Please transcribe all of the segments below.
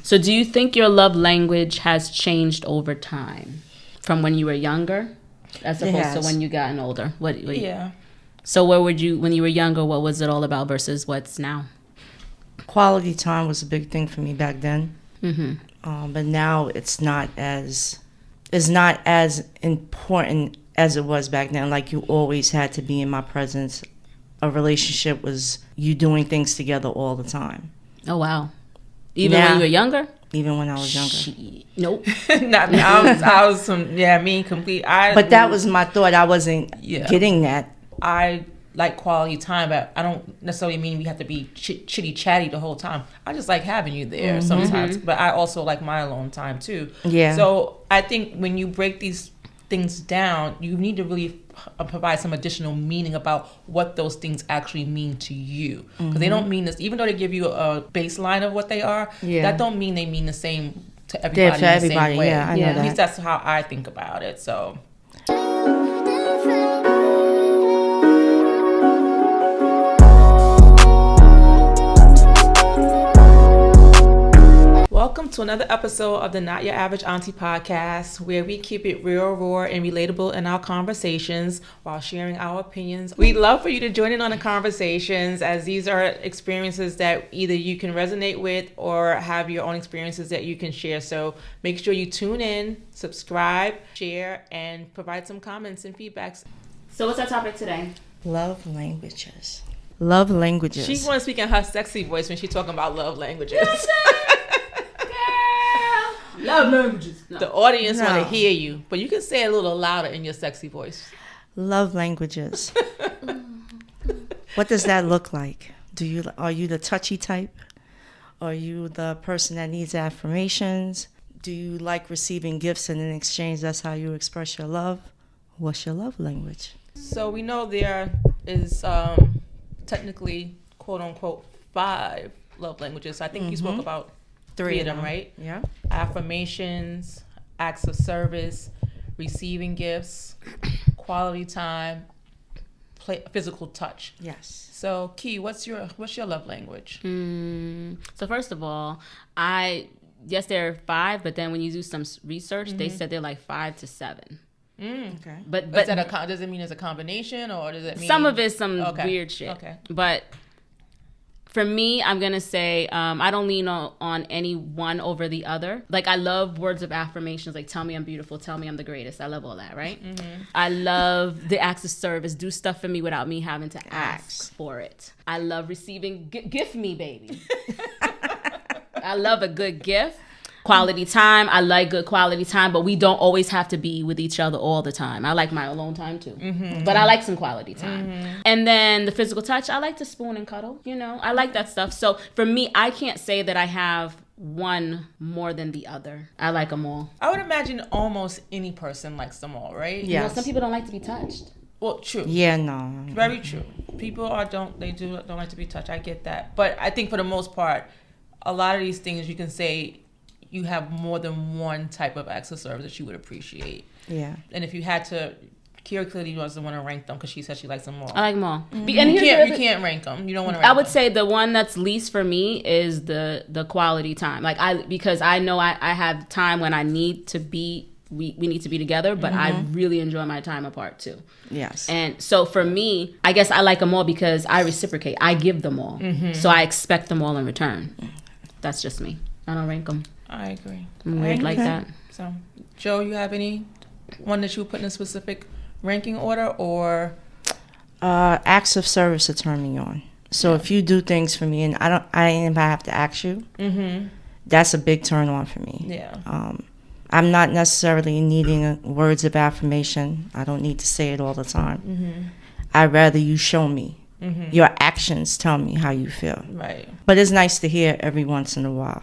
So do you think your love language has changed over time from when you were younger as opposed to when you gotten older? Yeah. So where would you, when you were younger, what was it all about versus what's now? Quality time was a big thing for me back then. But now it's not as important as it was back then. Like, you always had to be in my presence. A relationship was you doing things together all the time. Oh, wow. Even when you were younger? Even when I was younger. Nope. I was me complete. But that was my thought. I wasn't getting that. I like quality time, but I don't necessarily mean we have to be chitty chatty the whole time. I just like having you there sometimes, but I also like my alone time too. Yeah. So I think when you break these things down, you need to really provide some additional meaning about what those things actually mean to you, because they don't mean this. Even though they give you a baseline of what they are, that don't mean they mean the same to everybody in the same way. Yeah, I know that. At least that's how I think about it. So. Welcome to another episode of the Not Your Average Auntie podcast, where we keep it real, raw, and relatable in our conversations while sharing our opinions. We'd love for you to join in on the conversations, as these are experiences that either you can resonate with or have your own experiences that you can share. So make sure you tune in, subscribe, share, and provide some comments and feedbacks. So what's our topic today? Love languages. Love languages. She wants to speak in her sexy voice when she's talking about love languages. Love languages. No. The audience want to hear you, but you can say it a little louder in your sexy voice. Love languages. What does that look like? Are you the touchy type? Are you the person that needs affirmations? Do you like receiving gifts and in exchange that's how you express your love? What's your love language? So we know there is technically, quote unquote, 5 love languages. I think you spoke about 3 of them, right? Yeah. Affirmations, acts of service, receiving gifts, quality time, physical touch. Yes. So, Key, what's your love language? So first of all, yes, there are 5, but then when you do some research, they said they're like 5 to 7. Okay. But is that does it mean it's a combination, or does it mean some of it's some weird shit? Okay. But for me, I'm going to say I don't lean on any one over the other. Like, I love words of affirmations, like tell me I'm beautiful, tell me I'm the greatest. I love all that, right? I love the acts of service. Do stuff for me without me having to ask for it. I love receiving, gift me, baby. I love a good gift. Quality time. I like good quality time, but we don't always have to be with each other all the time. I like my alone time too, but I like some quality time. And then the physical touch. I like to spoon and cuddle. I like that stuff. So for me, I can't say that I have one more than the other. I like them all. I would imagine almost any person likes them all, right? Yeah. Some people don't like to be touched. Well, true. Yeah, no. Very true. People don't like to be touched. I get that, but I think for the most part, a lot of these things you can say you have more than one type of acts of service that you would appreciate. Yeah. And if you had to, Kira clearly doesn't want to rank them because she said she likes them all. I like them all. And you can't rank them. You don't want to rank them. I would say the one that's least for me is the quality time. Because I know I have time when I need to be, we need to be together, but I really enjoy my time apart too. Yes. And so for me, I guess I like them all because I reciprocate. I give them all. So I expect them all in return. That's just me. I don't rank them. I agree. I'm weird like that. So, Joe, you have any one that you would put in a specific ranking order, or? Acts of service that turn me on. So if you do things for me and if I have to ask you, that's a big turn on for me. Yeah. I'm not necessarily needing words of affirmation. I don't need to say it all the time. I'd rather you show me. Your actions tell me how you feel. Right. But it's nice to hear every once in a while.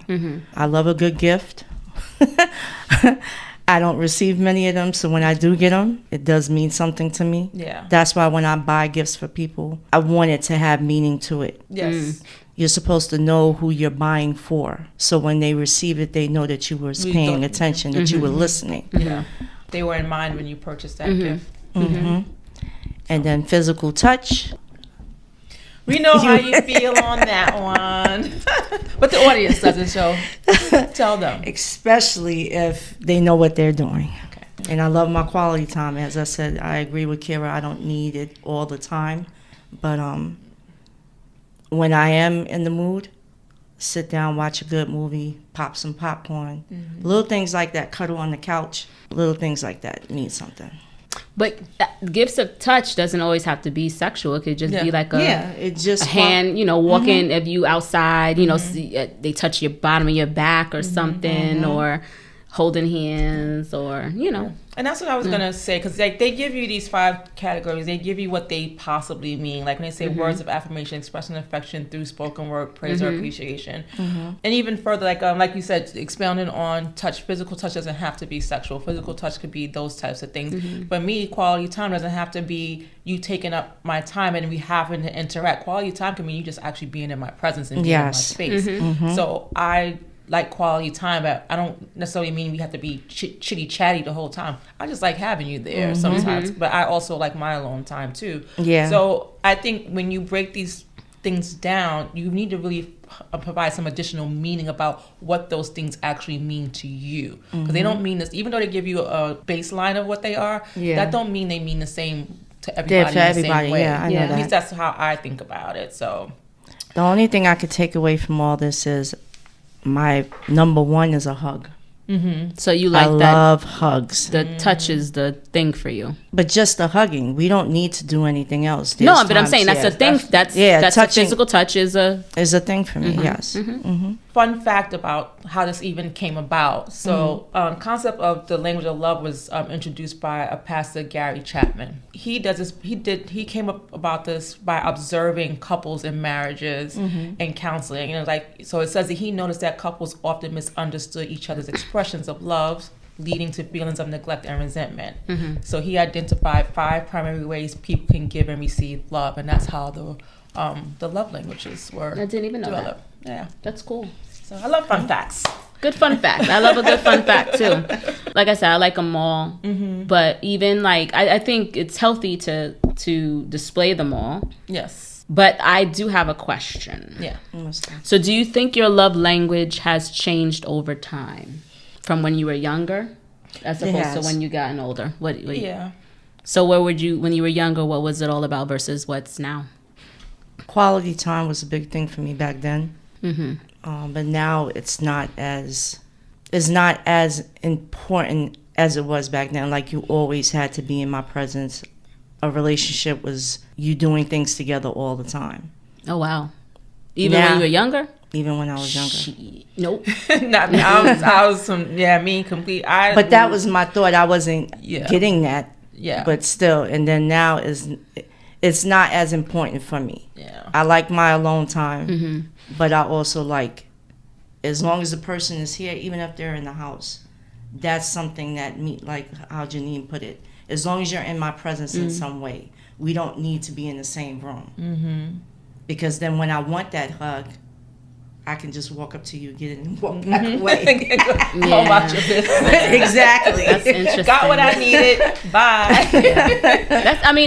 I love a good gift. I don't receive many of them, so when I do get them, it does mean something to me. Yeah. That's why when I buy gifts for people, I want it to have meaning to it. Yes. You're supposed to know who you're buying for. So when they receive it, they know that you were paying attention, that you were listening. Yeah. They were in mind when you purchased that gift. And then physical touch. We know how you feel on that one. But the audience doesn't, so tell them. Especially if they know what they're doing. Okay. And I love my quality time. As I said, I agree with Kira. I don't need it all the time. But when I am in the mood, sit down, watch a good movie, pop some popcorn. Little things like that, cuddle on the couch. Little things like that mean something. But gifts of touch doesn't always have to be sexual. It could just be like a hand, walking, if you outside, they touch your bottom of your back or something, or holding hands, or, And that's what I was going to say, because they give you these 5 categories. They give you what they possibly mean. Like when they say words of affirmation, expressing affection through spoken word, praise or appreciation. And even further, like you said, expounding on touch. Physical touch doesn't have to be sexual. Physical touch could be those types of things. But me, quality time doesn't have to be you taking up my time and we having to interact. Quality time can mean you just actually being in my presence and being in my space. So I like quality time, but I don't necessarily mean we have to be chitty chatty the whole time. I just like having you there sometimes, but I also like my alone time too. Yeah. So I think when you break these things down, you need to really provide some additional meaning about what those things actually mean to you, because they don't mean this. Even though they give you a baseline of what they are, that don't mean they mean the same to everybody. The same way. I know that. At least that's how I think about it. So the only thing I could take away from all this is my number one is a hug. So you like I that? I love hugs. The touch is the thing for you. But just the hugging. We don't need to do anything else. No, but I'm saying that's a thing. That's touching, a physical touch is a thing for me. Yes. Fun fact about how this even came about. So concept of the language of love was introduced by a pastor, Gary Chapman. He came up about this by observing couples in marriages and counseling. So it says that he noticed that couples often misunderstood each other's expressions of love, leading to feelings of neglect and resentment. So he identified 5 primary ways people can give and receive love, and that's how the love languages were developed. I didn't even know that. Yeah, that's cool. So I love fun facts. Good fun fact. I love a good fun fact too. Like I said, I like them all. But even I think it's healthy to display them all. Yes. But I do have a question. Yeah. So do you think your love language has changed over time from when you were younger as opposed to when you gotten older? Yeah. So when you were younger, what was it all about versus what's now? Quality time was a big thing for me back then. But now it's not as important as it was back then. Like, you always had to be in my presence. A relationship was you doing things together all the time. Oh, wow. Even when you were younger? Even when I was younger. Nope. Not me. I was complete. But that was my thought. I wasn't getting that. Yeah. But still, and then now it's not as important for me. Yeah. I like my alone time, but I also like, as long as the person is here, even if they're in the house, that's something that like how Janine put it. As long as you're in my presence in some way, we don't need to be in the same room. Because then when I want that hug, I can just walk up to you, get it, and walk back away. How about your business? Exactly. That's interesting. Got what I needed. Bye.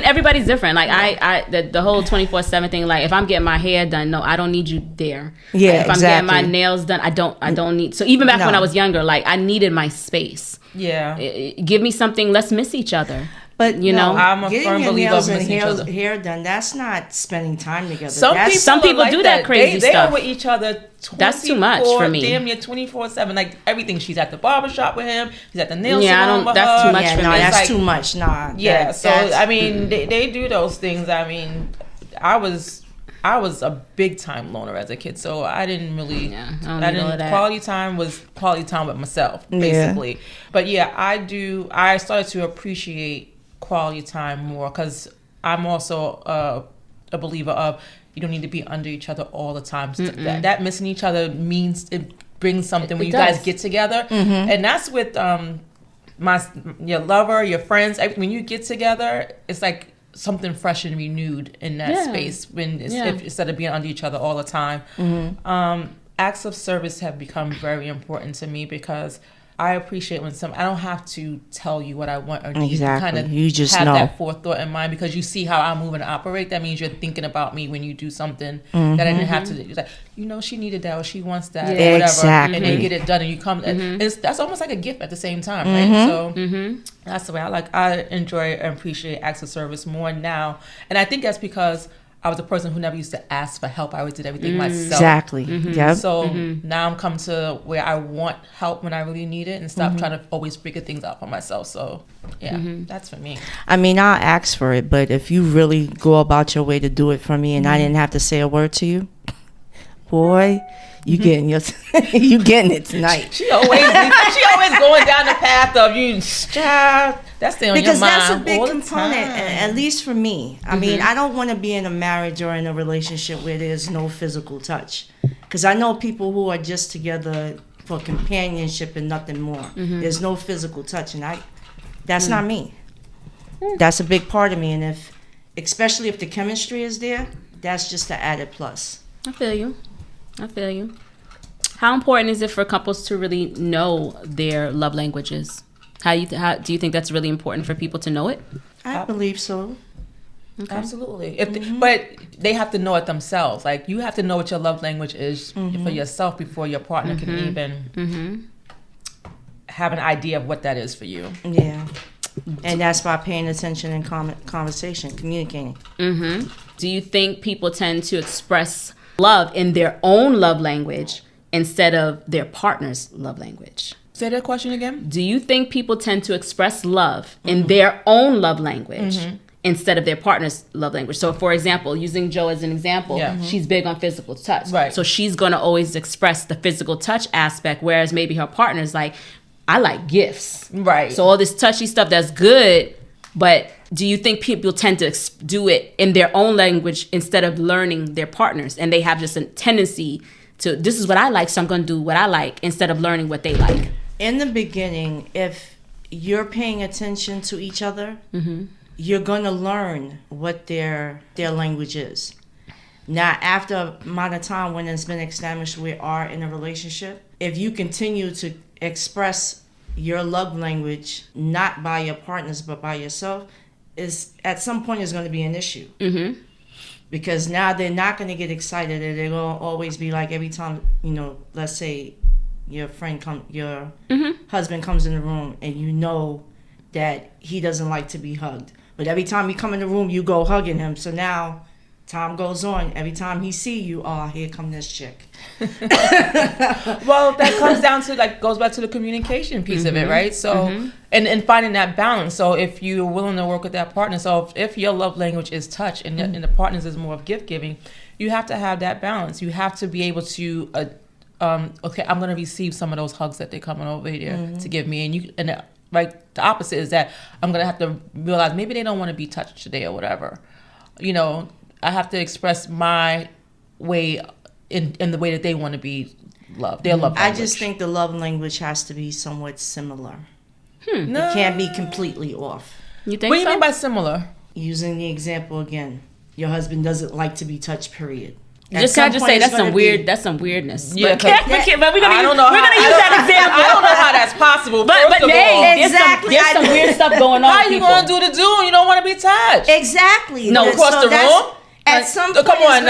Everybody's different. Like the whole 24/7 thing. Like, if I'm getting my hair done, no, I don't need you there. Yeah, like, if I'm getting my nails done, I don't need. So even back when I was younger, like, I needed my space. Yeah. Give me something. Let's miss each other. But I'm a firm believer of missing each other. Hair done, that's not spending time together. Some people do that crazy stuff. They are with each other. That's too much for me. Damn near 24/7. Like, everything. She's at the barbershop with him. She's at the nail salon with that's her. too much for me. That's too much. Nah. Yeah. They do those things. I mean, I was a big time loner as a kid, so I didn't really. Quality time was quality time with myself, basically. But I started to appreciate quality time more, because I'm also a believer of, you don't need to be under each other all the time. That missing each other means it brings something when you guys get together, and that's with your lover, your friends. When you get together, it's like something fresh and renewed in that space instead of being under each other all the time. Acts of service have become very important to me, because I appreciate when I don't have to tell you what I want or need. Exactly. You just have know. that forethought in mind because you see how I move and operate. That means you're thinking about me when you do something that I didn't have to do. It's like, she needed that or she wants that or whatever. Exactly. And then get it done and you come. That's almost like a gift at the same time, right? So that's the way I enjoy and appreciate acts of service more now. And I think that's because I was a person who never used to ask for help. I always did everything myself. Exactly. Yep. So now I'm come to where I want help when I really need it and stop trying to always figure things out for myself. So, that's for me. I mean, I'll ask for it, but if you really go about your way to do it for me and I didn't have to say a word to you, boy, you getting it tonight. She always going down the path of you, child. That's the on because your mind that's a big all component, at least for me. I mean, I don't want to be in a marriage or in a relationship where there's no physical touch, because I know people who are just together for companionship and nothing more. There's no physical touch, and that's not me. That's a big part of me, and especially if the chemistry is there, that's just an added plus. I feel you. How important is it for couples to really know their love languages? How do you think that's really important for people to know it? I believe so. Okay. Absolutely. But they have to know it themselves. Like, you have to know what your love language is for yourself before your partner can even have an idea of what that is for you. Yeah. And that's by paying attention and conversation, communicating. Do you think people tend to express love in their own love language instead of their partner's love language? Say that question again. Do you think people tend to express love in their own love language instead of their partner's love language? So, for example, using Joe as an example, she's big on physical touch. Right. So she's going to always express the physical touch aspect, whereas maybe her partner's like, I like gifts. Right. So all this touchy stuff, that's good, but do you think people tend to do it in their own language instead of learning their partners? And they have just a tendency to, this is what I like, so I'm going to do what I like, instead of learning what they like. In the beginning, if you're paying attention to each other, you're going to learn what their language is. Now, after a amount of time when it's been established we are in a relationship, if you continue to express your love language not by your partners but by yourself, is at some point is going to be an issue. Because now they're not going to get excited, and they're going to always be like, every time, let's say your husband comes in the room and you know that he doesn't like to be hugged, but every time you come in the room you go hugging him. So now time goes on, every time he see you, here come this chick. Well, that comes down to, goes back to the communication piece of it, right? So and finding that balance. So if you're willing to work with that partner, so if your love language is touch and the partner's is more of gift giving, you have to have that balance. You have to be able to okay, I'm gonna receive some of those hugs that they're coming over here to give me, and the opposite is that I'm gonna have to realize maybe they don't want to be touched today or whatever. I have to express my way in the way that they want to be loved. Their love language. I just think the love language has to be somewhat similar. It can't be completely off. You think? What do you mean by similar? Using the example again, your husband doesn't like to be touched. Period. Just can I just say that's some weird. That's some weirdness. Yeah, but we're gonna use that example. I don't know how that's possible. But exactly, there's some weird stuff going on. How you gonna do the do when you don't want to be touched? Exactly. No, across the room. At some point, come on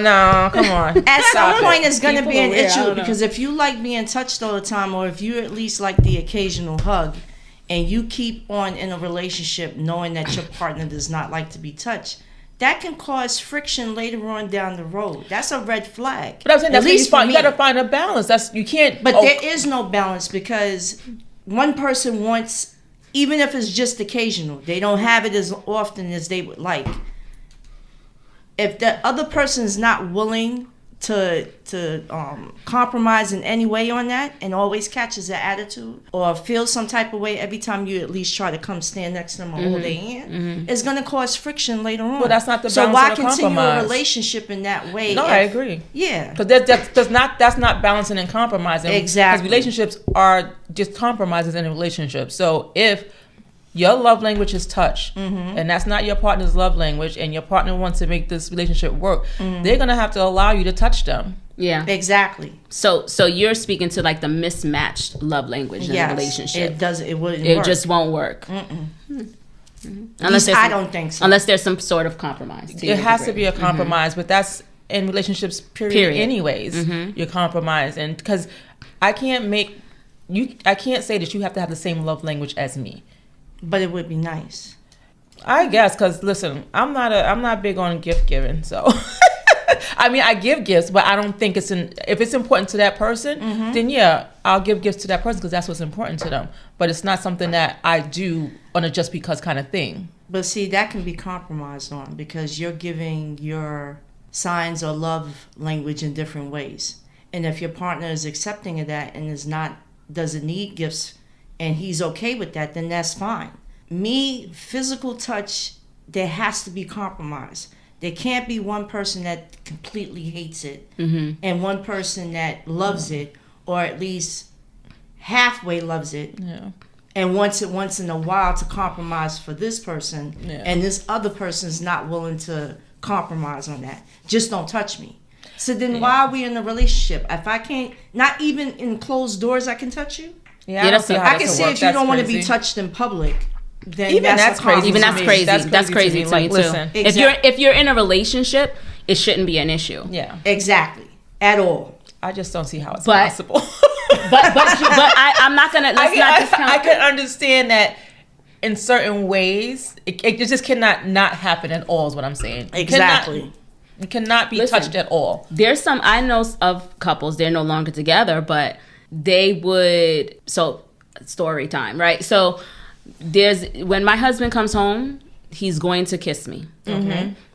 now, come on. At some point, it's going to be an weird, issue, because if you like being touched all the time, or if you at least like the occasional hug, and you keep on in a relationship knowing that your partner does not like to be touched, that can cause friction later on down the road. That's a red flag. But I'm saying you got to find a balance. You can't. But there is no balance, because one person wants, even if it's just occasional, they don't have it as often as they would like. If the other person is not willing to compromise in any way on that, and always catches an attitude or feels some type of way every time you at least try to come stand next to them or hold their hand, it's going to cause friction later on. Well, that's not the balance. So why of the continue compromise? a relationship in that way? No, I agree. Yeah, because that's not balancing and compromising. Exactly. Because relationships are just compromises in a relationship. So if your love language is touch, and that's not your partner's love language, and your partner wants to make this relationship work, they're going to have to allow you to touch them. Yeah. Exactly. So you're speaking to like the mismatched love language in a relationship. It wouldn't It work. just won't work. Unless I don't think so. Unless there's some sort of compromise. It has to be a compromise, but that's in relationships period. Anyways. You're compromised, and because I can't say that you have to have the same love language as me. But it would be nice. I guess, because listen, I'm not big on gift giving, so I mean, I give gifts, but I don't think if it's important to that person, then yeah, I'll give gifts to that person because that's what's important to them. But it's not something that I do on a just because kind of thing. But see, that can be compromised on because you're giving your signs or love language in different ways. And if your partner is accepting of that and doesn't need gifts and he's okay with that, then that's fine. Me, physical touch, there has to be compromise. There can't be one person that completely hates it and one person that loves it, or at least halfway loves it, and wants it once in a while to compromise for this person, and this other person's not willing to compromise on that. Just don't touch me. So then why are we in a relationship? If I can't, not even in closed doors, I can touch you? I can see if you don't want to be touched in public. Then even that's crazy. Even that's crazy. That's crazy to me too. Listen, if you're in a relationship, it shouldn't be an issue. Yeah, exactly. At all. I just don't see how it's possible. but I'm not gonna. Not discount. I can understand that in certain ways, it just cannot not happen at all. Is what I'm saying. Exactly. You cannot be touched at all. There's some I know of couples. They're no longer together, but they would. So story time, right? So. When my husband comes home, he's going to kiss me.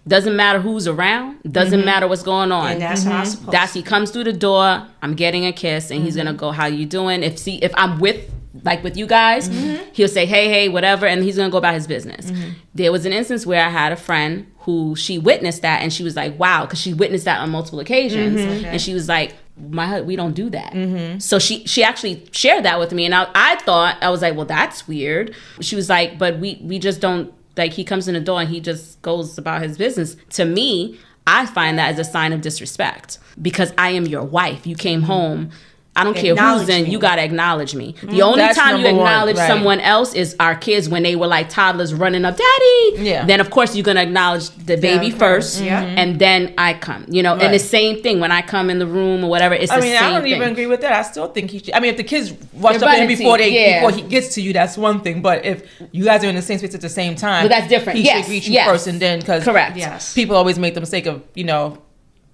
Doesn't matter who's around. Doesn't matter what's going on. And that's how it's supposed to. He comes through the door. I'm getting a kiss, and he's gonna go, "How you doing?" If I'm with you guys, he'll say, "Hey, whatever," and he's gonna go about his business. There was an instance where I had a friend who she witnessed that, and she was like, "Wow," because she witnessed that on multiple occasions, and she was like, we don't do that. So she actually shared that with me, and I was like, well, that's weird. She was like, but we just don't, like, he comes in the door and he just goes about his business. To me, I find that as a sign of disrespect because I am your wife. You came home. I don't care who's in, you gotta acknowledge me. The only time you acknowledge someone else is our kids when they were like toddlers running up, "Daddy!" Yeah. Then of course you're gonna acknowledge the baby first, and then I come. And the same thing when I come in the room or whatever. It's the same thing. I don't even agree with that. I still think he should. I mean, if the kids washed up in before he gets to you, that's one thing. But if you guys are in the same space at the same time, but that's different. He should greet you first, and then because people always make the mistake of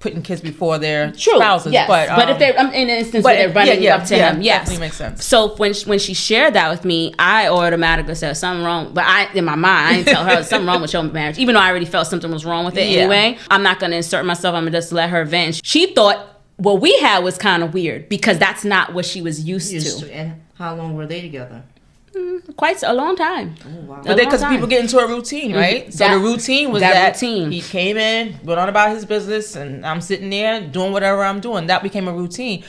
putting kids before their spouses. Yes. But if they're in an instance where they're running up to him, definitely makes sense. So when she shared that with me, I automatically said something wrong. But in my mind, I didn't tell her something wrong with your marriage, even though I already felt something was wrong with it anyway. I'm not going to insert myself. I'm going to just let her vent. And she thought what we had was kind of weird because that's not what she was used to. And how long were they together? Quite a long time. Oh, wow. But because people get into a routine, right? So the routine was that he came in, went on about his business, and I'm sitting there doing whatever I'm doing. That became a routine.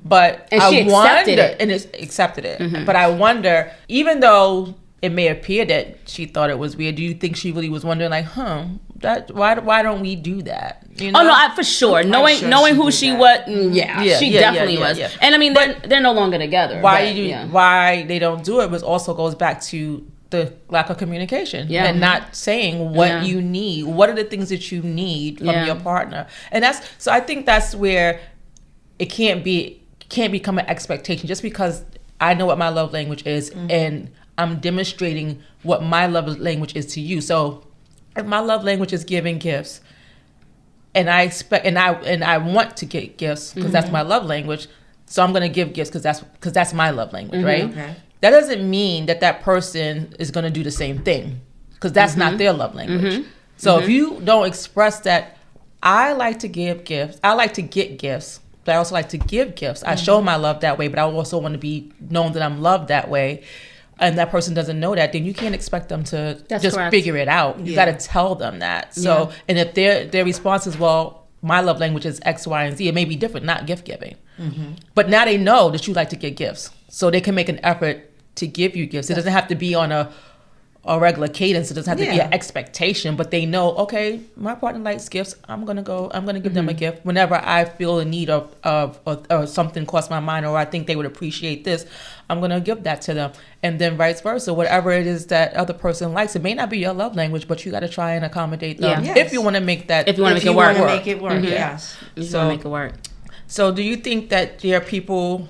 But she accepted it. And it's accepted it. But I wonder, even though it may appear that she thought it was weird, do you think she really was wondering, like, why don't we do that? Oh no, for sure. Knowing who she was, she definitely was. Yeah. And I mean, they're no longer together. Why they don't do it also goes back to the lack of communication and not saying what you need. What are the things that you need from your partner? And so I think that's where it can't become an expectation just because I know what my love language is and I'm demonstrating what my love language is to you. So if my love language is giving gifts, and I expect and I want to get gifts because that's my love language, so I'm going to give gifts because that's my love language, right? Okay. That doesn't mean that person is going to do the same thing because that's not their love language. So if you don't express that, I like to give gifts, I like to get gifts, but I also like to give gifts. I show my love that way, but I also want to be known that I'm loved that way. And that person doesn't know that, then you can't expect them to figure it out. You got to tell them that. So, and if their response is, well, my love language is X, Y, and Z, it may be different, not gift giving. But now they know that you like to get gifts. So they can make an effort to give you gifts. It doesn't have to be on a a regular cadence. It doesn't have to be an expectation, but they know, okay, my partner likes gifts. I'm gonna give them a gift whenever I feel a need of or something crossed my mind, or I think they would appreciate this. I'm gonna give that to them, and then vice versa. Whatever it is that other person likes, it may not be your love language, but you got to try and accommodate them if you want to make that. If you want to make it work, yes. You want to make it work. So, do you think that there are people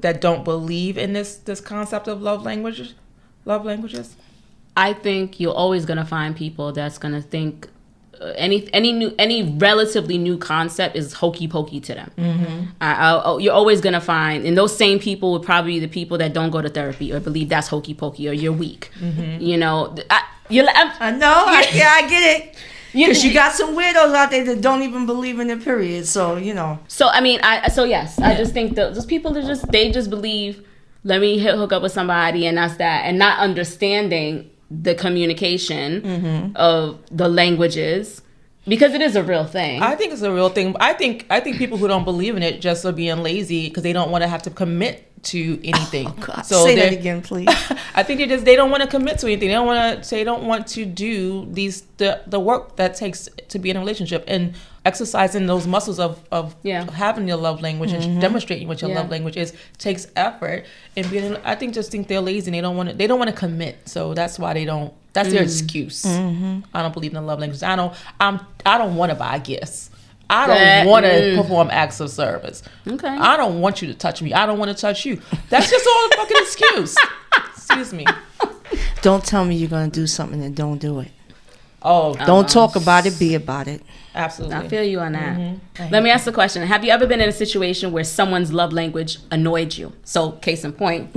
that don't believe in this concept of love languages? I think you're always gonna find people that's gonna think any relatively new concept is hokey pokey to them. You're always gonna find, and those same people would probably be the people that don't go to therapy or believe that's hokey pokey or you're weak. You know, I know. I get it. Because you got some weirdos out there that don't even believe in the period. So, you know. So, I mean, I just think that those people they just believe, let me hook up with somebody and that's that, and not understanding the communication of the languages, because it is a real thing. I think it's a real thing. I think people who don't believe in it just are being lazy because they don't want to have to commit to anything. Oh, God. So say that again, please. I think they don't want to commit to anything. They don't want to do the work that takes to be in a relationship and exercising those muscles of having your love language and demonstrating what your love language is takes effort. And I think they're lazy and they don't want to commit. So that's why they don't. That's their excuse. I don't believe in the love language. I don't want to buy gifts. I don't want to perform acts of service. Okay. I don't want you to touch me. I don't want to touch you. That's just all a fucking excuse. Excuse me. Don't tell me you're going to do something and don't do it. Oh. Don't talk about it, be about it. Absolutely. I feel you on that. Let me ask the question. Have you ever been in a situation where someone's love language annoyed you? So, case in point,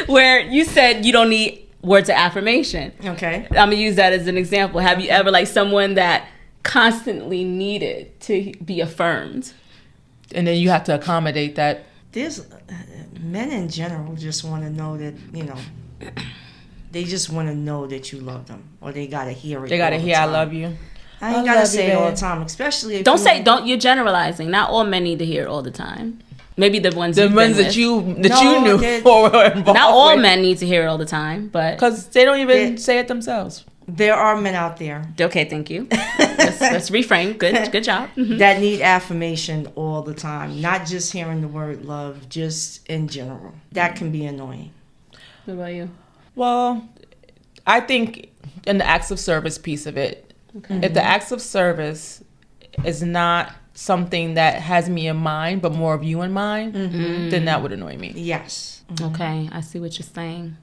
where you said you don't need words of affirmation. Okay. I'm going to use that as an example. Have you ever, someone that constantly needed to be affirmed? And then you have to accommodate that. There's men in general just want to know that, they just want to know that you love them, or they got to hear it. They got to hear I love you. I ain't got to say it all the time, especially if you're generalizing. Not all men need to hear it all the time. Maybe the ones that you knew or were involved. Not all men need to hear it all the time, but because they don't even say it themselves. There are men out there. Okay, thank you. Let's reframe. Good job. That need affirmation all the time, not just hearing the word love, just in general. That can be annoying. What about you? Well, I think in the acts of service piece of it, if the acts of service is not something that has me in mind, but more of you in mind, then that would annoy me. Yes. Okay, I see what you're saying.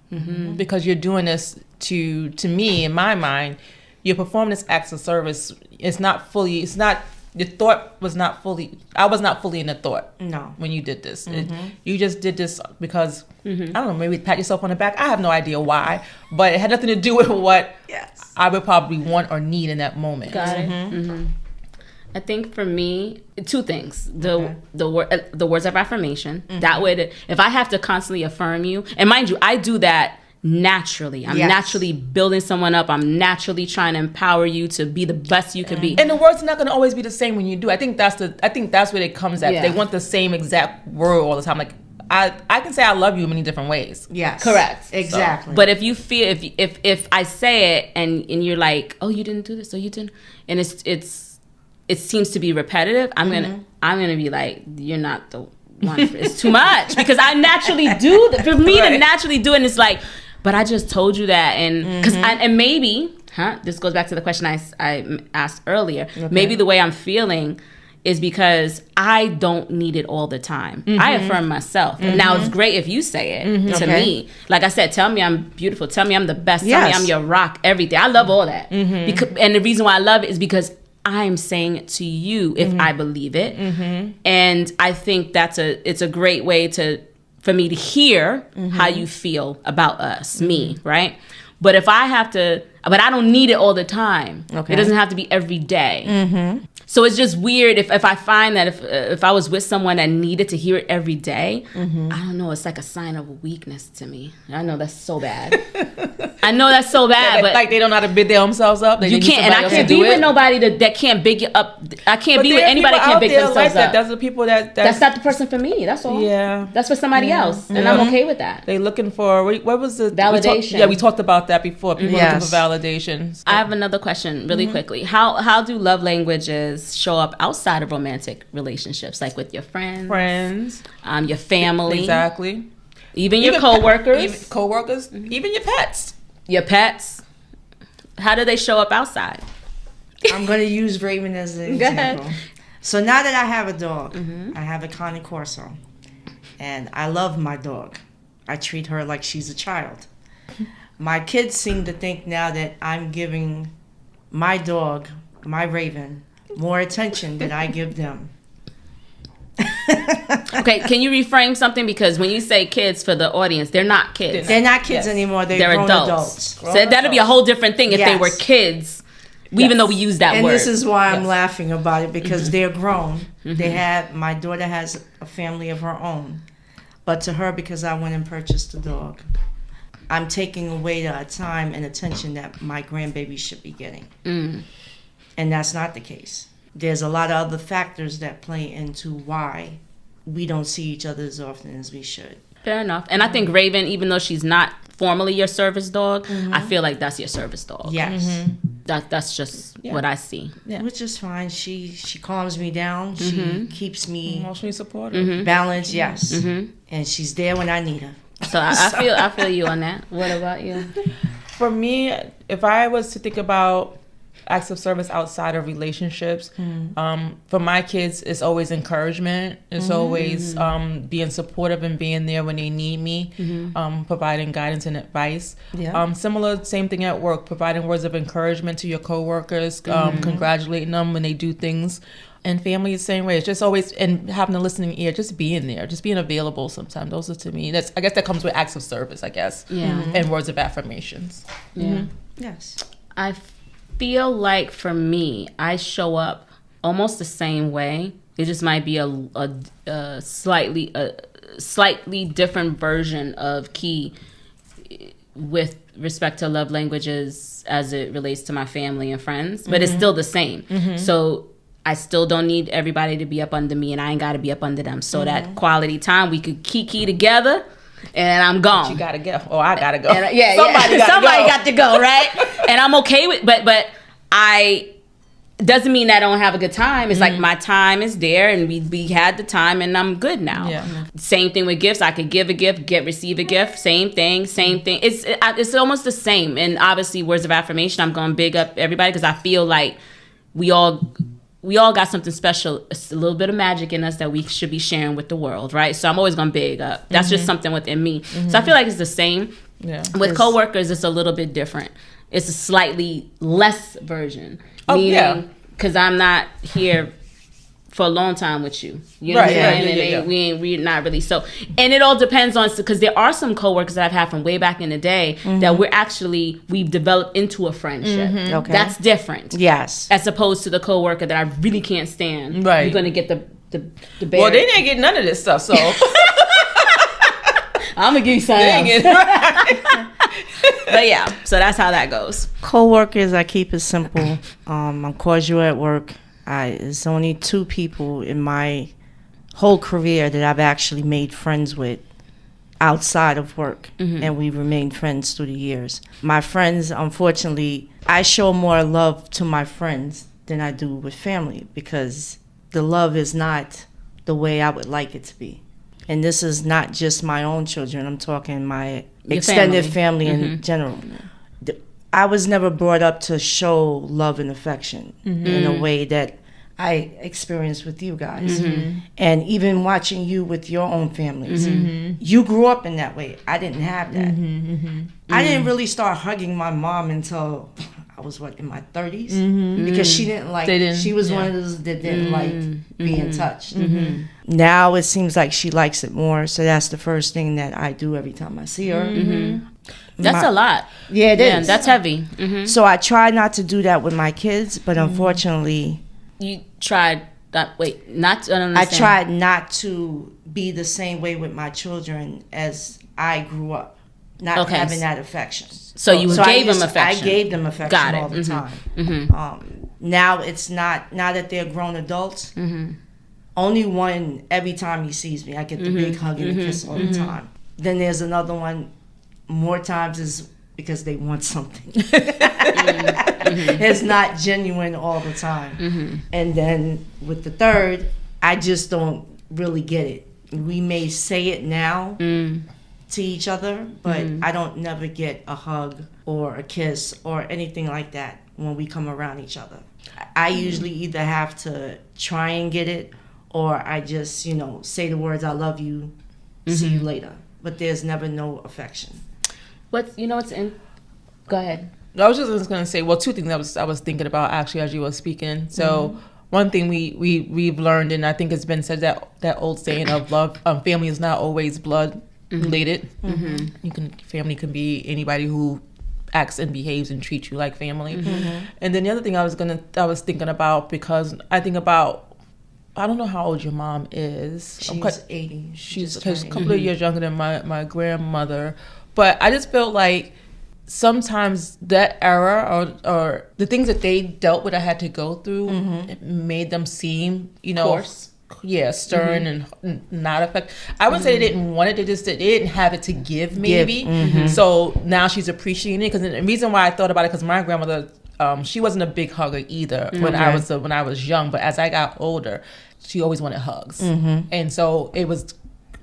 Because you're doing this to me, in my mind, you're performing this acts of service. The thought was not fully, I was not fully in the thought. No. When you did this. You just did this because, I don't know, maybe pat yourself on the back. I have no idea why, but it had nothing to do with what I would probably want or need in that moment. Got it. I think for me, two things: the words of affirmation. That would, if I have to constantly affirm you, and mind you, I do that naturally. I'm naturally building someone up. I'm naturally trying to empower you to be the best you could be. And the words are not going to always be the same when you do. I think that's where it comes at. They want the same exact word all the time. Like I can say I love you in many different ways. Yes. Correct. Exactly. So, but if you feel if I say it and you're like, oh, you didn't do this, so you didn't, and it seems to be repetitive, I'm gonna be like, you're not the one. It's too much, because I naturally do that. For me to naturally do it, and it's like, but I just told you that, and because and maybe this goes back to the question I asked earlier. Okay. Maybe the way I'm feeling is because I don't need it all the time. I affirm myself. Now it's great if you say it to me. Like I said, tell me I'm beautiful. Tell me I'm the best. Tell me I'm your rock. Everything. I love all that. And the reason why I love it is because I'm saying it to you if I believe it. And I think it's a great way for me to hear how you feel about us, me, right? But if I have to, but I don't need it all the time. Okay. It doesn't have to be every day. So it's just weird if I find that if I was with someone that needed to hear it every day, I don't know, it's like a sign of weakness to me. I know that's so bad. I know that's so bad, but like they don't know how to big themselves up. You can't, and I can't be with nobody that can't big you up. I can't be with anybody that can't big themselves like up. That's the people that's not the person for me. That's all. Yeah, that's for somebody else, and I'm okay with that. They looking for what was the validation? We talked about that before. People looking for validation. I have another question, really quickly. How do love languages show up outside of romantic relationships, like with your friends, your family, exactly, even your coworkers, even your pets. Your pets, how do they show up outside? I'm going to use Raven as an example. So now that I have a dog, I have a Cane Corso, and I love my dog. I treat her like she's a child. My kids seem to think now that I'm giving my dog, my Raven, more attention than I give them. Okay, can you reframe something? Because when you say kids, for the audience, they're not kids. They're not kids anymore. They're grown adults. So that'd be a whole different thing if they were kids, even though we use that word. And this is why I'm laughing about it, because they're grown. My daughter has a family of her own. But to her, because I went and purchased a dog, I'm taking away the time and attention that my grandbaby should be getting. And that's not the case. There's a lot of other factors that play into why we don't see each other as often as we should. Fair enough. And I think Raven, even though she's not formally your service dog, I feel like that's your service dog. Yes. That's just what I see. Yeah. Which is fine. She calms me down. She keeps me emotionally supportive. Balanced, yes. And she's there when I need her. So I feel you on that. What about you? For me, if I was to think about acts of service outside of relationships, for my kids, it's always encouragement. It's always being supportive and being there when they need me, providing guidance and advice. Similar, same thing at work, providing words of encouragement to your coworkers, congratulating them when they do things. And family the same way. It's just always, and having a listening ear, just being there, just being available sometimes. Those are, to me, I guess that comes with acts of service, I guess. And words of affirmations. Yes. I feel like for me, I show up almost the same way. It just might be a slightly different version of Key with respect to love languages as it relates to my family and friends, but it's still the same. So I still don't need everybody to be up under me, and I ain't got to be up under them. So that quality time, we could kiki together, and I'm gone. But you gotta go. Oh, I gotta go. And, somebody got to go, right? And I'm okay with, but I doesn't mean I don't have a good time. It's like my time is there, and we had the time, and I'm good now. Same thing with gifts. I could give a gift, receive a gift. Same thing. It's almost the same. And obviously, words of affirmation. I'm going to big up everybody because I feel like we all got something special, a little bit of magic in us that we should be sharing with the world, right? So I'm always going to big up. That's just something within me. So I feel like it's the same. With coworkers, it's a little bit different. It's a slightly less version. Meaning, because I'm not here for a long time with you. You know what I'm saying? We're not really so. And it all depends on, because there are some coworkers that I've had from way back in the day that we've developed into a friendship. Okay. That's different. Yes. As opposed to the coworker that I really can't stand. Right. You're going to get the bear. Well, they didn't get none of this stuff, so. I'm going to give you something else. But yeah, so that's how that goes. Coworkers, I keep it simple. I'm cordial at work. There's only 2 people in my whole career that I've actually made friends with outside of work, and we remained friends through the years. My friends, unfortunately, I show more love to my friends than I do with family, because the love is not the way I would like it to be. And this is not just my own children. I'm talking my extended family in general. I was never brought up to show love and affection in a way that I experienced with you guys. And even watching you with your own families. You grew up in that way. I didn't have that. I didn't really start hugging my mom until I was, in my 30s? Because she didn't like, she was one of those that didn't like being touched. Now it seems like she likes it more. So that's the first thing that I do every time I see her. That's a lot. Yeah, it is. That's heavy. So I try not to do that with my kids, but unfortunately... You tried that, not to understand. I tried not to be the same way with my children as I grew up. not having that affection. So you gave them affection. I gave them affection all the time. Now it's not, now that they're grown adults, only one, every time he sees me, I get the big hug and a kiss all the time. Then there's another one, more times is because they want something. It's not genuine all the time. And then with the third, I just don't really get it. We may say it now to each other, but I don't never get a hug or a kiss or anything like that when we come around each other. I usually either have to try and get it, or I just, say the words, I love you, see you later. But there's never no affection. Go ahead. I was just going to say, well, two things I was thinking about actually as you were speaking. So one thing we've learned, and I think it's been said, that old saying of love, family is not always blood related. Family can be anybody who acts and behaves and treats you like family. And then the other thing I was thinking about, because I think about, I don't know how old your mom is. She's 80. She's a couple of years younger than my grandmother. But I just felt like sometimes that era or the things that they dealt with, I had to go through, it made them seem, coarse. Yeah, stern and not effective. I wouldn't say they didn't want it. They didn't have it to give, maybe. So now she's appreciating it. Because the reason why I thought about it, because my grandmother, she wasn't a big hugger either when I was young. But as I got older, she always wanted hugs, and so it was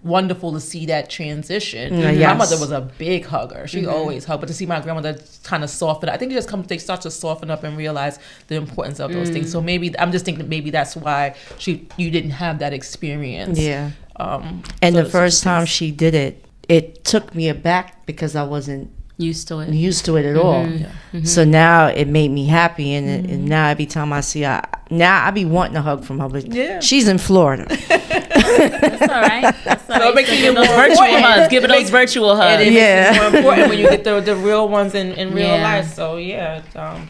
wonderful to see that transition. My mother was a big hugger. She always hugged, but to see my grandmother kind of soften, I think they start to soften up and realize the importance of those things. So maybe I'm just thinking maybe that's why you didn't have that experience. Yeah. And the first time she did it, it took me aback because I wasn't used to it at all. So now it made me happy, and now every time I see her, now I be wanting a hug from her, but she's in Florida. That's all right. So it makes it even more virtual hugs. Give it those virtual hugs. It's more important when you get the real ones in real life. So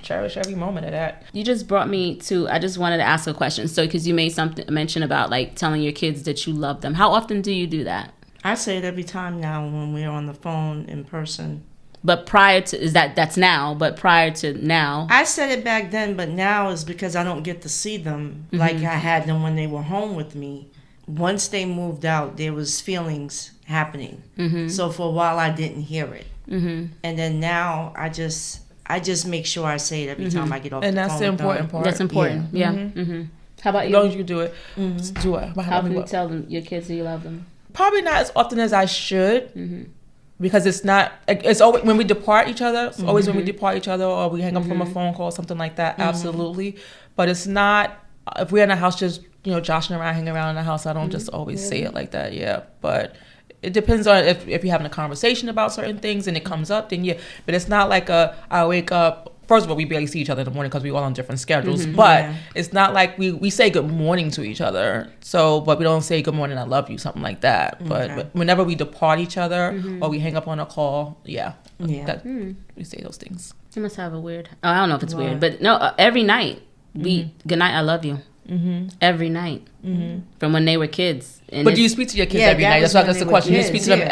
cherish every moment of that. You just brought me to, I just wanted to ask a question. So because you made mention about like telling your kids that you love them. How often do you do that? I say it every time now when we're on the phone in person. But prior to, that's now, but prior to now. I said it back then, but now is because I don't get to see them like I had them when they were home with me. Once they moved out, there was feelings happening. So for a while, I didn't hear it. And then now, I just make sure I say it every time I get off the phone. And that's the important part. That's important, yeah. How about you? As long as you do it, do it. How can you tell them, your kids, that you love them? Probably not as often as I should. Because it's always when we depart each other. It's always when we depart each other, or we hang up from a phone call, something like that. Absolutely. But it's not, if we're in the house just, joshing around, hanging around in the house, I don't just always say it like that. Yeah. But it depends on if you're having a conversation about certain things and it comes up, then yeah. But it's not like I wake up. First of all, we barely see each other in the morning because we're all on different schedules. But it's not like we say good morning to each other. So, but we don't say good morning, I love you, something like that. But whenever we depart each other or we hang up on a call, we say those things. You must have a weird, I don't know if it's weird, but no, every night, good night, I love you. Every night. From when they were kids. And but do you speak to your kids every night? That's the question. You speak to them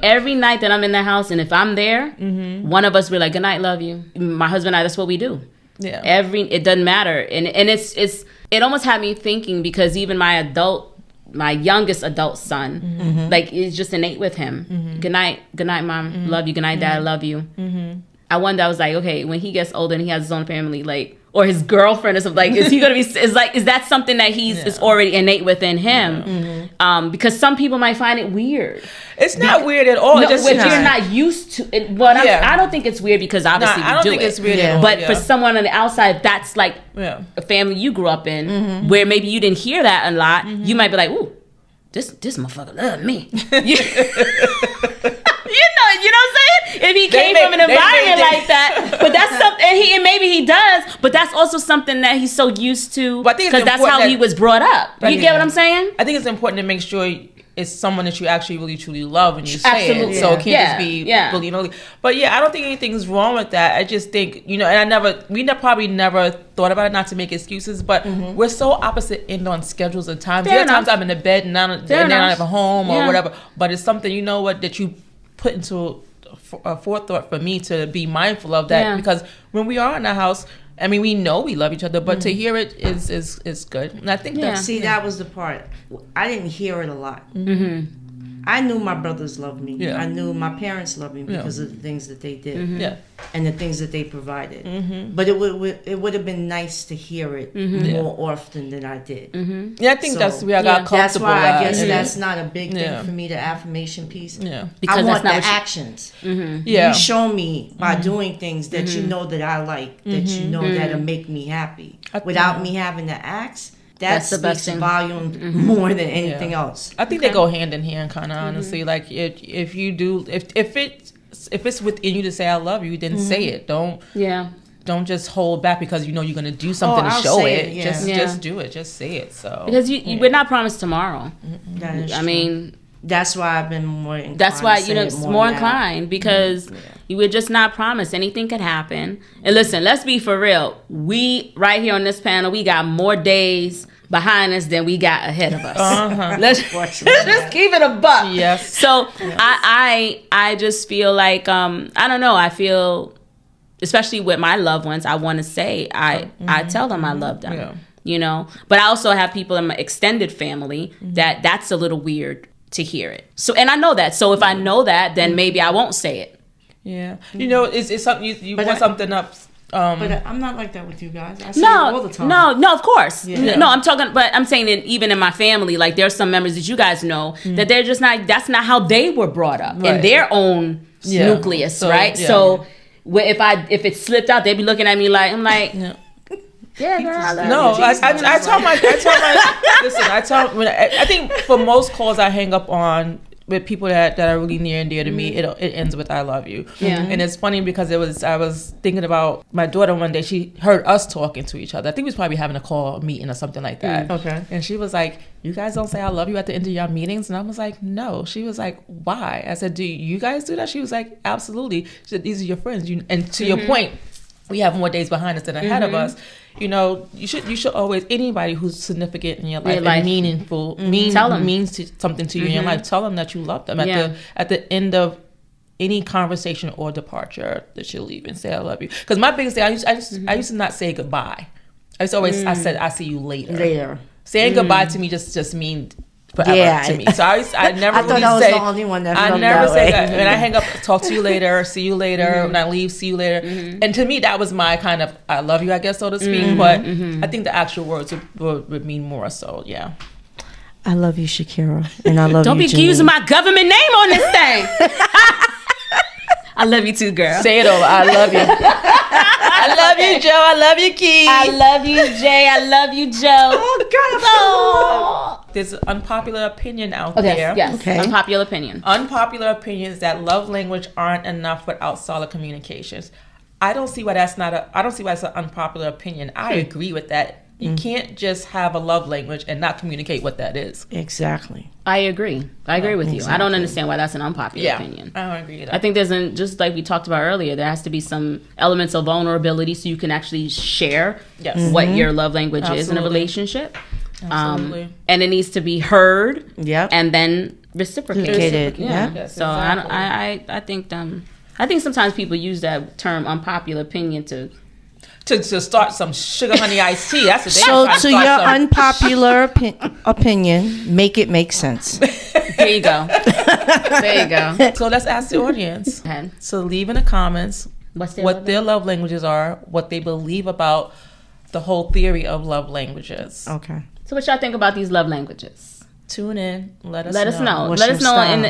every night that I'm in the house, and if I'm there, one of us will be like, good night, love you. My husband and I, that's what we do. Yeah. It doesn't matter. And it almost had me thinking, because even my youngest adult son, like, it's just innate with him. Good night, mom, love you. Good night, dad, love you. I wonder, I was like, okay, when he gets older and he has his own family, like, or his girlfriend or something, like, is he gonna be? Is that something that is already innate within him? Because some people might find it weird. It's not weird at all. No, if you're not used to it. But I don't think it's weird, because obviously I don't think it's weird at all. But for someone on the outside, that's like a family you grew up in, where maybe you didn't hear that a lot. You might be like, ooh, this motherfucker love me. You know what I'm saying? If he came from an environment like that, but that's something, and maybe he does, but that's also something that he's so used to, because that's how he was brought up. You get what I'm saying? I think it's important to make sure it's someone that you actually really truly love when you say it. So it can't just be willy-nilly. But I don't think anything's wrong with that. I just think, and we probably never thought about it, not to make excuses, but we're so opposite end on schedules and times. There are times I'm in the bed and they're not at home or whatever, but it's something, that you put into a forethought for me to be mindful of that, because when we are in the house, I mean, we know we love each other, but to hear it is good. And I think that was the part. I didn't hear it a lot. I knew my brothers loved me. I knew my parents loved me because of the things that they did and the things that they provided. But it would have been nice to hear it more often than I did. Yeah, I think that's where I got comfortable. That's why I guess that's not a big thing for me, the affirmation piece. Because I want the actions. You show me by doing things that you know that I like, that you know that'll make me happy. Without me having to ask, that's the best thing. Volume more than anything else. I think they go hand in hand, kind of honestly. Like if you do, if it's within you to say I love you, then say it. Don't just hold back because you know you're gonna do something to show it. Just do it. Just say it. So because we're not promised tomorrow. That is I true. mean. That's why I've been more inclined. That's why, more inclined because we're just not promised. Anything could happen. And listen, let's be for real. We, right here on this panel, we got more days behind us than we got ahead of us. Let's just keep it a buck. Yes. So I just feel like, I don't know. I feel, especially with my loved ones, I want to say, I tell them I love them, but I also have people in my extended family that's a little weird to hear it. So, and I know that. So if I know that, then maybe I won't say it. Yeah. It's something you want something up. But I'm not like that with you guys. I say it all the time. No, of course. Yeah. No, I'm talking, but I'm saying that even in my family, like there's some members that you guys know that they're just not, that's not how they were brought up in their own nucleus, right? Yeah. So if it slipped out, they'd be looking at me like, I'm like, yeah, girl, I love you. I think for most calls I hang up on with people that are really near and dear to me, it ends with I love you. Yeah. And it's funny because I was thinking about my daughter one day. She heard us talking to each other. I think we was probably having a meeting or something like that. Okay. And she was like, you guys don't say I love you at the end of your meetings? And I was like, no. She was like, why? I said, do you guys do that? She was like, absolutely. She said, these are your friends. And to your point, we have more days behind us than ahead of us. You should always, anybody who's significant in your life and meaningful, means something to you in your life, tell them that you love them at the end of any conversation or departure that you leave and say I love you. Because my biggest thing, I used to not say goodbye. I said I see you later. Saying goodbye to me just means forever to me. So I never I thought I was the only one that felt never that say way. that. When I hang up, talk to you later, see you later. When I leave, see you later. And to me, that was my kind of I love you, I guess, so to speak. But I think the actual words would mean more. So yeah. I love you, Shakira, and I love Don't you. Don't be using my government name on this thing. I love you too, girl. Say it over. I love you. I love you, Joe. I love you, Keith. I love you, Jay. I love you, Joe. Oh, God. There's an unpopular opinion out there. Yes. Okay. Unpopular opinion. Unpopular opinion is that love language aren't enough without solid communications. I don't see why that's an unpopular opinion. I agree with that. You can't just have a love language and not communicate what that is. Exactly. I agree with you. I don't understand why that's an unpopular opinion. I don't agree with that. I think just like we talked about earlier, there has to be some elements of vulnerability so you can actually share what your love language is in a relationship. Absolutely. And it needs to be heard. And then reciprocated. Yeah. Yes, so exactly. I think sometimes people use that term unpopular opinion to start some sugar honey iced tea. That's what they so to your unpopular opinion, make it make sense. There you go. So let's ask the audience. So leave in the comments what their love languages are, what they believe about the whole theory of love languages. Okay. So what y'all think about these love languages? Tune in. Let us know. What's Let us know in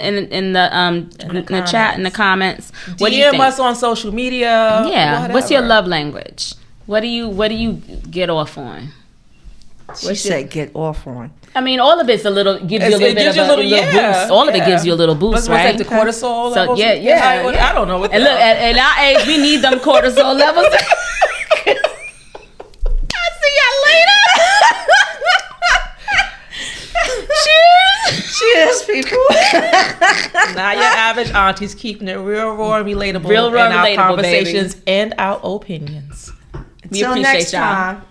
the chat, in the comments. What do you think? DM us on social media. Yeah. Whatever. What's your love language? What do you get off on? She said get off on. I mean, all of it's gives you a little bit of a little boost. All of it gives you a little boost, right? What's like the cortisol levels? So, I don't know what. And look, at our age, we need them cortisol levels. I'll see y'all later. Cheers, people. Not your average aunties, keeping it real raw and relatable in our conversations, baby, and our opinions. Until next time.